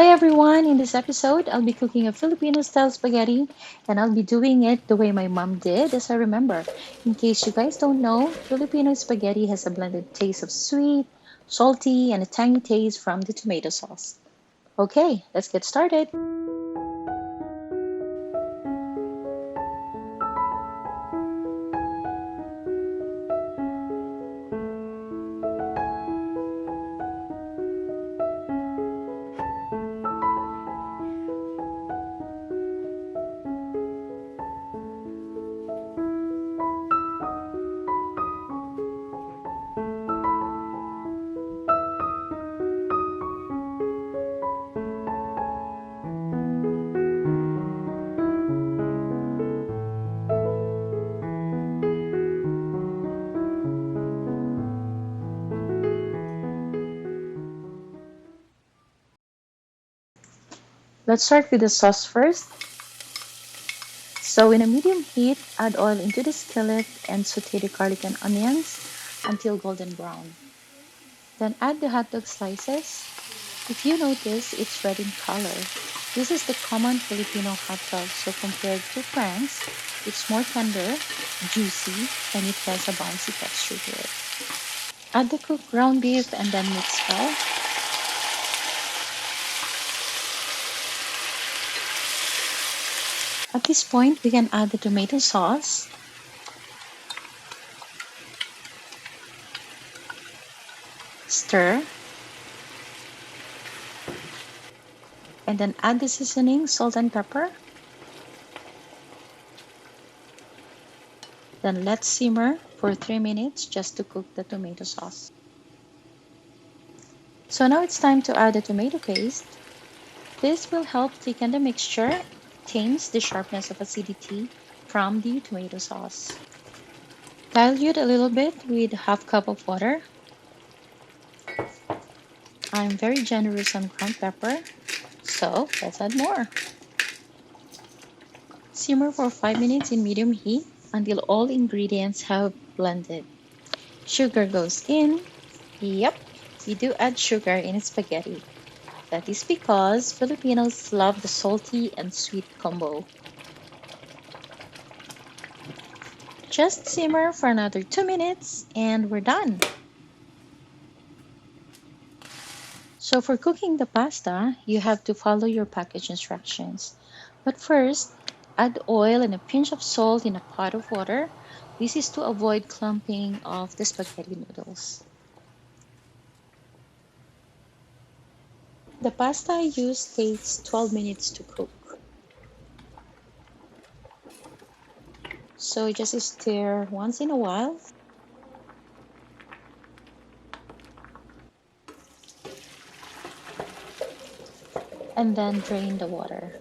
Hi everyone, in this episode I'll be cooking a Filipino style spaghetti and I'll be doing it the way my mom did as I remember. In case you guys don't know, Filipino spaghetti has a blended taste of sweet, salty, and a tangy taste from the tomato sauce. Okay, let's get started. Let's start with the sauce first. So in a medium heat, add oil into the skillet and saute the garlic and onions until golden brown. Then add the hot dog slices. If you notice, it's red in color. This is the common Filipino hot dog, so compared to Frank's, it's more tender, juicy, and it has a bouncy texture to it. Add the cooked ground beef and then mix well. At this point, we can add the tomato sauce, stir, and then add the seasoning, salt and pepper. Then let's simmer for 3 minutes just to cook the tomato sauce. So now it's time to add the tomato paste. This will help thicken the mixture, tames the sharpness of acidity from the tomato sauce. Dilute a little bit with half cup of water. I'm very generous on ground pepper, so let's add more. Simmer for 5 minutes in medium heat until all ingredients have blended. Sugar goes in. Yep, we do add sugar in spaghetti. That is because Filipinos love the salty and sweet combo. Just simmer for another 2 minutes and we're done. So for cooking the pasta, you have to follow your package instructions. But first, add oil and a pinch of salt in a pot of water. This is to avoid clumping of the spaghetti noodles. The pasta I use takes 12 minutes to cook. So just stir once in a while. And then drain the water.